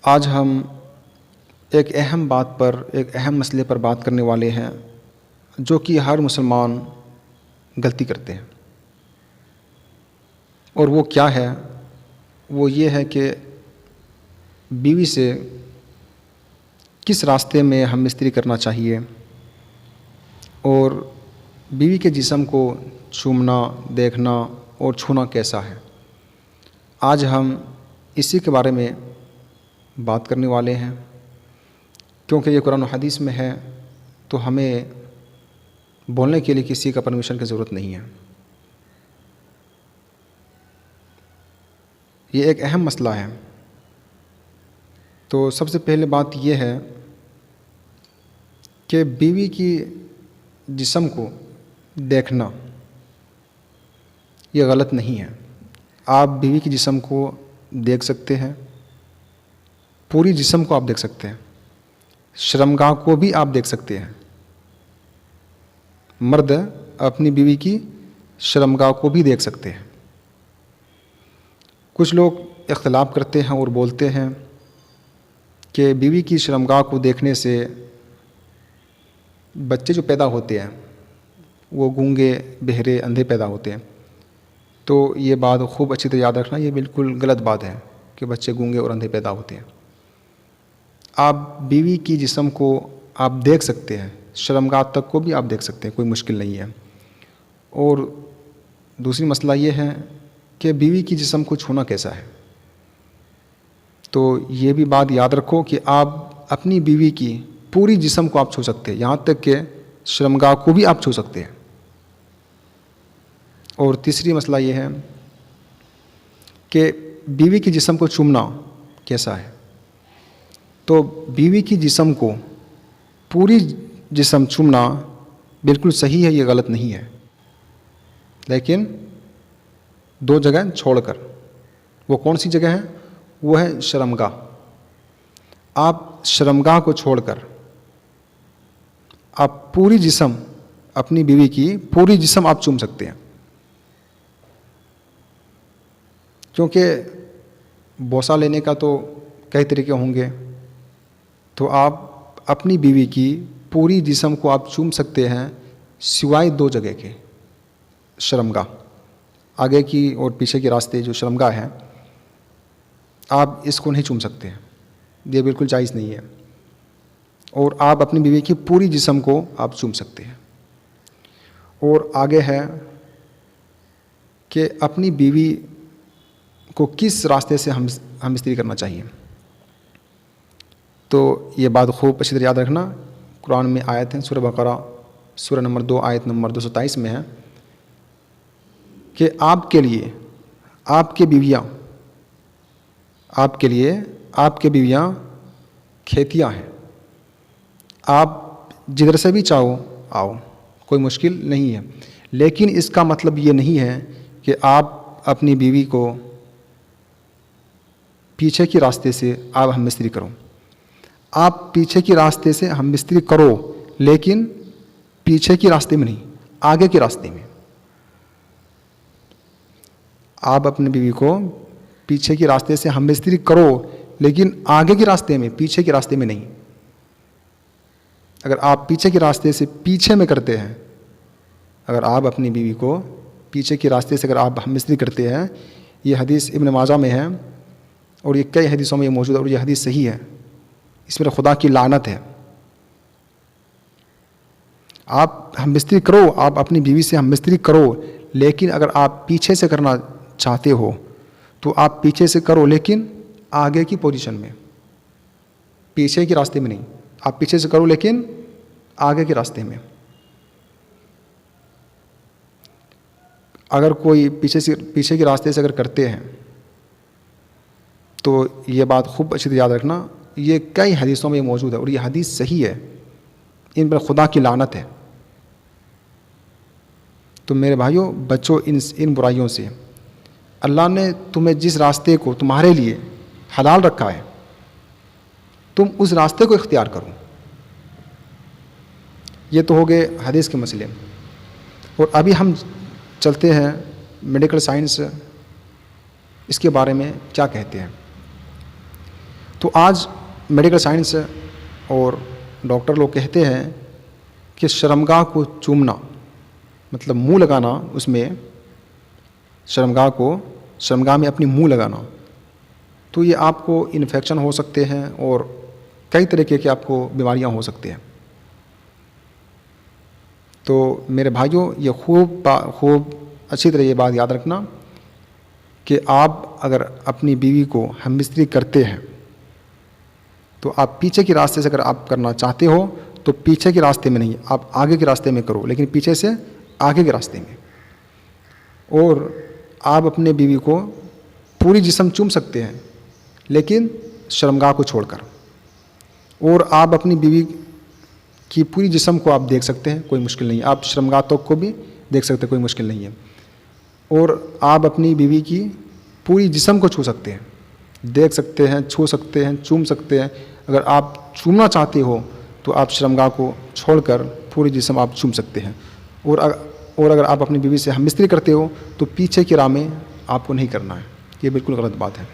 आज हम एक अहम बात पर, एक अहम मसले पर बात करने वाले हैं जो कि हर मुसलमान गलती करते हैं। और वो क्या है? वो ये है कि बीवी से किस रास्ते में हम मिस्त्री करना चाहिए और बीवी के जिस्म को छूना, देखना और छूना कैसा है। आज हम इसी के बारे में बात करने वाले हैं, क्योंकि ये कुरान और हदीस में है, तो हमें बोलने के लिए किसी का परमिशन की ज़रूरत नहीं है। ये एक अहम मसला है। तो सबसे पहले बात यह है कि बीवी की जिस्म को देखना ये गलत नहीं है। आप बीवी की जिस्म को देख सकते हैं, पूरी जिस्म को आप देख सकते हैं, शर्मगाह को भी आप देख सकते हैं। मर्द अपनी बीवी की शर्मगाह को भी देख सकते हैं। कुछ लोग इख्तिलाफ करते हैं और बोलते हैं कि बीवी की शर्मगाह को देखने से बच्चे जो पैदा होते हैं वो गूंगे, बहरे, अंधे पैदा होते हैं। तो ये बात खूब अच्छी तरह याद रखना, ये बिल्कुल गलत बात है कि बच्चे गूंगे और अंधे पैदा होते हैं। आप बीवी की जिस्म को आप देख सकते हैं, शर्मगाह तक को भी आप देख सकते हैं, कोई मुश्किल नहीं है। और दूसरी मसला ये है कि बीवी की जिस्म को छूना कैसा है। तो ये भी बात याद रखो कि आप अपनी बीवी की पूरी जिस्म को आप छू सकते हैं, यहाँ तक कि शर्मगाह को भी आप छू सकते हैं। और तीसरी मसला ये है कि बीवी की जिस्म को चूमना कैसा है। तो बीवी की जिस्म को पूरी जिस्म चूमना बिल्कुल सही है, ये गलत नहीं है, लेकिन दो जगह छोड़कर। वो कौन सी जगह है? वो है शर्मगाह। आप शर्मगाह को छोड़कर आप पूरी जिस्म, अपनी बीवी की पूरी जिस्म आप चूम सकते हैं। क्योंकि बोसा लेने का तो कई तरीके होंगे, तो आप अपनी बीवी की पूरी जिस्म को आप चूम सकते हैं सिवाय दो जगह के। शर्मगाह, आगे की और पीछे के रास्ते जो शर्मगाह है, आप इसको नहीं चूम सकते हैं, ये बिल्कुल जायज़ नहीं है। और आप अपनी बीवी की पूरी जिस्म को आप चूम सकते हैं। और आगे है कि अपनी बीवी को किस रास्ते से हम मिस्त्री करना चाहिए। तो ये बात खूब अच्छी तरह याद रखना। कुरान में आयत है, सूरह बकरा सूरह नंबर 2 आयत नंबर 223 में है कि आपके लिए आपके बीवियाँ खेतियाँ हैं। आप जिधर से भी चाहो आओ, कोई मुश्किल नहीं है। लेकिन इसका मतलब ये नहीं है कि आप अपनी बीवी को पीछे के रास्ते से आप हम मिस्त्री करो। आप पीछे के रास्ते से हम मिस्त्री करो, लेकिन पीछे के रास्ते में नहीं, आगे के रास्ते में। आप अपनी बीवी को पीछे के रास्ते से हम मिस्त्री करो, लेकिन आगे के रास्ते में, पीछे के रास्ते में नहीं। अगर आप पीछे के रास्ते से पीछे में करते हैं, अगर आप अपनी बीवी को पीछे के रास्ते से अगर आप हम मिस्त्री करते हैं, ये हदीस इब्न माजा में है और ये कई हदीसों में ये मौजूद है और ये हदीस सही है। इसमें खुदा की लानत है। आप हम मिस्त्री करो, आप अपनी बीवी से हम मिस्त्री करो, लेकिन अगर आप पीछे से करना चाहते हो तो आप पीछे से करो, लेकिन आगे की पोजीशन में, पीछे के रास्ते में नहीं। आप पीछे से करो लेकिन आगे के रास्ते में। अगर कोई पीछे के रास्ते से अगर करते हैं तो ये बात खूब अच्छी तरह याद रखना, ये कई हदीसों में मौजूद है और ये हदीस सही है। इन पर खुदा की लानत है। तो मेरे भाइयों, बच्चों इन बुराइयों से। अल्लाह ने तुम्हें जिस रास्ते को तुम्हारे लिए हलाल रखा है, तुम उस रास्ते को इख्तियार करो। ये तो हो गए हदीस के मसले। और अभी हम चलते हैं मेडिकल साइंस, इसके बारे में क्या कहते हैं। तो आज मेडिकल साइंस और डॉक्टर लोग कहते हैं कि शर्मगाह को चूमना, मतलब मुंह लगाना, उसमें शर्मगाह में अपनी मुंह लगाना, तो ये आपको इन्फेक्शन हो सकते हैं और कई तरीके की आपको बीमारियां हो सकती हैं। तो मेरे भाइयों, ये खूब अच्छी तरह ये बात याद रखना कि आप अगर अपनी बीवी को हम मिस्त्री करते हैं तो आप पीछे के रास्ते से अगर आप करना चाहते हो तो पीछे के रास्ते में नहीं, आप आगे के रास्ते में करो, लेकिन पीछे से आगे के रास्ते में। और आप अपने बीवी को पूरी जिस्म चूम सकते हैं लेकिन शर्मगाह को छोड़कर, और आप अपनी बीवी की पूरी जिस्म को आप देख सकते हैं, कोई मुश्किल नहीं है। आप शर्मगाह तक को भी देख सकते हैं, कोई मुश्किल नहीं है। और आप अपनी बीवी की पूरी जिस्म को छू सकते हैं, देख सकते हैं, छू सकते हैं, चूम सकते हैं। अगर आप चूमना चाहते हो तो आप शर्मगाह को छोड़कर पूरी जिस्म आप चूम सकते हैं। और अगर आप अपनी बीवी से हम मिस्त्री करते हो तो पीछे की राह में आपको नहीं करना है। ये बिल्कुल गलत बात है।